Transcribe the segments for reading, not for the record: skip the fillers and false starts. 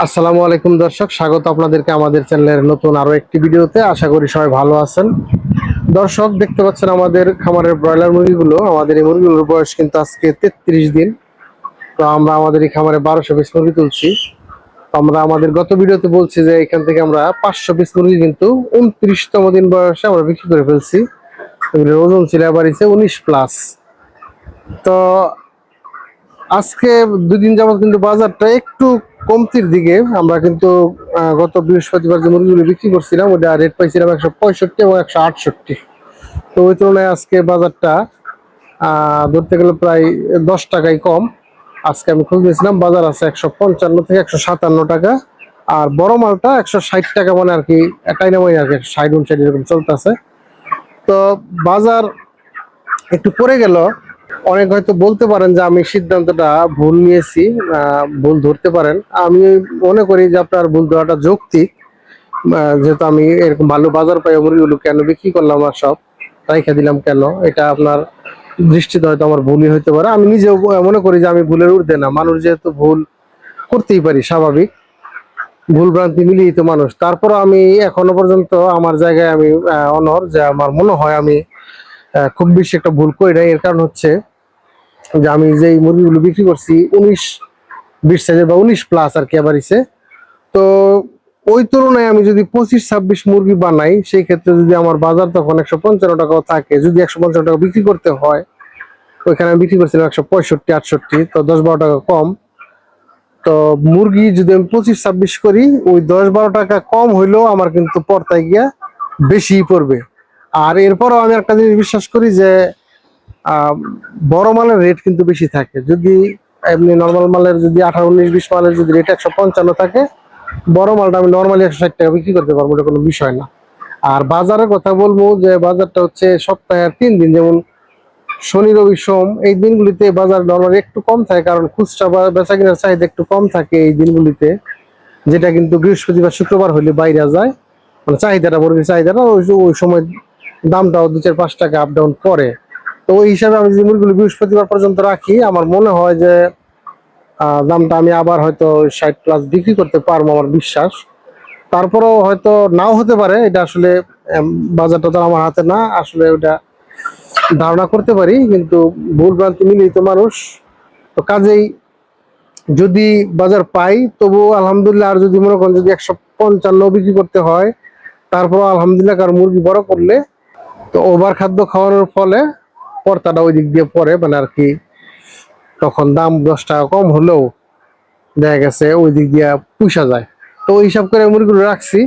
আসসালামু আলাইকুম দর্শক, স্বাগত আপনাদেরকে আমাদের চ্যানেলের নতুন আরো একটি ভিডিওতে। আশা করি সবাই ভালো আছেন। দর্শক, দেখতে পাচ্ছেন আমাদের খামারের ব্রয়লার মুরগিগুলো। আমাদের এই মুরগিগুলোর বয়স কিন্তু আজকে 33 দিন। তো আমরা আমাদের এই খামারে 1200 পিস মুরগি তুলছি। তো আমরা আমাদের গত ভিডিওতে বলছি যে এখান থেকে আমরা 500 পিস মুরগি কিন্তু 29তম দিন বয়সে আমরা বিক্রি করে ফেলছি। এগুলোর ওজন ছিল এবার 19+। তো আজকে দুদিন যাবত কিন্তু বাজারটা একটু কমতির দিকে। আমরা কিন্তু গত বৃহস্পতিবার যে মুরগিগুলো বিক্রি করছিলাম ওটা রেট পাইছিলাম 165 এবং 168। তো ওই তুলনায় আজকে বাজারটা ধরতে গেলে প্রায় 10 টাকাই কম। আজকে আমি খোঁজ নিয়েছিলাম, বাজার আছে 155 থেকে 157 টাকা। আর বড় মালটা 160 টাকা, মানে আর কি এটাই নামাই আর কি 60-59 এরকম চলতেছে। তো বাজার একটু পড়ে গেল। অনেক হয়তো বলতে পারেন যে আমি সিদ্ধান্তটা ভুল নিয়েছি, ভুল ধরতে পারেন। আমি মনে করি যে আপনার ভুল ধরাটা যৌক্তিক। যেহেতু আমি এরকম ভালো বাজার পাই, মুরগিগুলো কেন বিক্রি করলাম আর সব রাইখা দিলাম কেন, এটা আপনার দৃষ্টিতে হয়তো আমার ভুলই হইতে পারে। আমি নিজেও মনে করি যে আমি ভুলের ঊর্ধ্বে না। মানুষ যেহেতু ভুল করতেই পারি, স্বাভাবিক, ভুল ভ্রান্তি মিলিয়ে তো মানুষ। তারপর আমি এখনো পর্যন্ত আমার জায়গায় আমি অনড়, যে আমার মনে হয় আমি খুব বেশি একটা ভুল করি নাই। এর কারণ হচ্ছে যে আমি যে মুরগিগুলো বিক্রি করছি 19-20 সাইজের বা 19+ আর কি আবারিছে। তো ওই তুলনায় আমি যদি 25-26 মুরগি বানাই, সেই ক্ষেত্রে যদি আমার বাজার তখন 155 টাকাও থাকে, যদি 155 টাকা বিক্রি করতে হয়, ওইখানে আমি বিক্রি করছিলাম 165-68, তো 10-12 টাকা কম। তো মুরগি যদি আমি 25-26 করি, ওই 10-12 টাকা কম হইলেও আমার কিন্তু পর্তায় গিয়া বেশি পড়বে। আর এরপরও আমি একটা জিনিস বিশ্বাস করি যে বড় মালের রেট কিন্তু বেশি থাকে। যদি এমনি নর্মাল মালের যদি 18-19-20 মালের যদি রেট 155 থাকে, বড় মালটা আমি নর্মালি 160 টাকা বিক্রি করতে পারবো, এটা কোনো বিষয় না। আর বাজারের কথা বলবো যে বাজারটা হচ্ছে সপ্তাহের 3 দিন, যেমন শনি রবি সোম, এই দিনগুলিতে বাজার নর্মালি একটু কম থাকে, কারণ খুচরা বেচা কেনার চাহিদা একটু কম থাকে এই দিনগুলিতে। যেটা কিন্তু বৃহস্পতিবার শুক্রবার হলে বাইরে যায়, মানে চাহিদাটা, মুরগির চাহিদাটা ওই সময় দামটাও 2-4-5 টাকা আপ ডাউন করে। তো ওই হিসাবে আমি যদি মুরগিগুলো বৃহস্পতিবার পর্যন্ত রাখি, আমার মনে হয় যে দামটা আমি আবার হয়তো 60+ বিক্রি করতে পারবো, আমার বিশ্বাস। তারপরেও হয়তো নাও হতে পারে, এটা আসলে বাজারটা তো আমার হাতে না, আসলে ওটা ধারণা করতে পারি, কিন্তু ভুল ভ্রান্তি মিলেই তো মানুষ। তো কাজেই যদি বাজার পাই তবু আলহামদুলিল্লাহ, আর যদি মনে করেন যদি 155 বিক্রি করতে হয়, তারপর আলহামদুলিল্লাহ। কারণ মুরগি বড় করলে তো ওভার খাদ্য খাওয়ানোর ফলে পর্তাটা ওই দিক দিয়ে পড়ে, মানে আর কি তখন দাম 10 টাকা কম হলেও দেখা গেছে ওই দিক দিয়ে পুষা যায়। তো ওই হিসাব করে মুরগিগুলো রাখছি।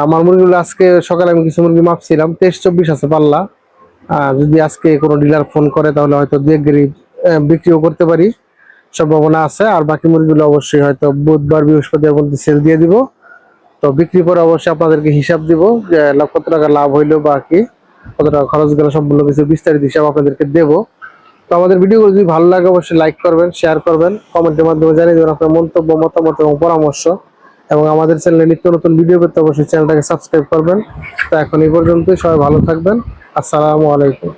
আমার মুরগিগুলো আজকে সকালে আমি কিছু মুরগি মাপছিলাম, 23-24 আছে পাল্লা। যদি আজকে কোনো ডিলার ফোন করে তাহলে হয়তো 2-1 গাড়ি বিক্রিও করতে পারি, সম্ভাবনা আছে। আর বাকি মুরগিগুলো অবশ্যই হয়তো বুধবার বৃহস্পতিবার মধ্যে সেল দিয়ে দিব। তো বিক্রি করে অবশ্যই আপনাদেরকে হিসাব দিব যে কত টাকা লাভ হইলো বা কি কত টাকা খরচ গেল, সম্পূর্ণ কিছু বিস্তারিত হিসাব আপনাদেরকে দেবো। তো আমাদের ভিডিওগুলো যদি ভালো লাগে অবশ্যই লাইক করবেন, শেয়ার করবেন, কমেন্টের মাধ্যমে জানিয়ে দেবেন আপনার মন্তব্য, মতামত এবং পরামর্শ। এবং আমাদের চ্যানেলে নিত্য নতুন ভিডিও পেতে অবশ্যই চ্যানেলটাকে সাবস্ক্রাইব করবেন। তো এখন এই পর্যন্তই, সবাই ভালো থাকবেন। আসসালামু আলাইকুম।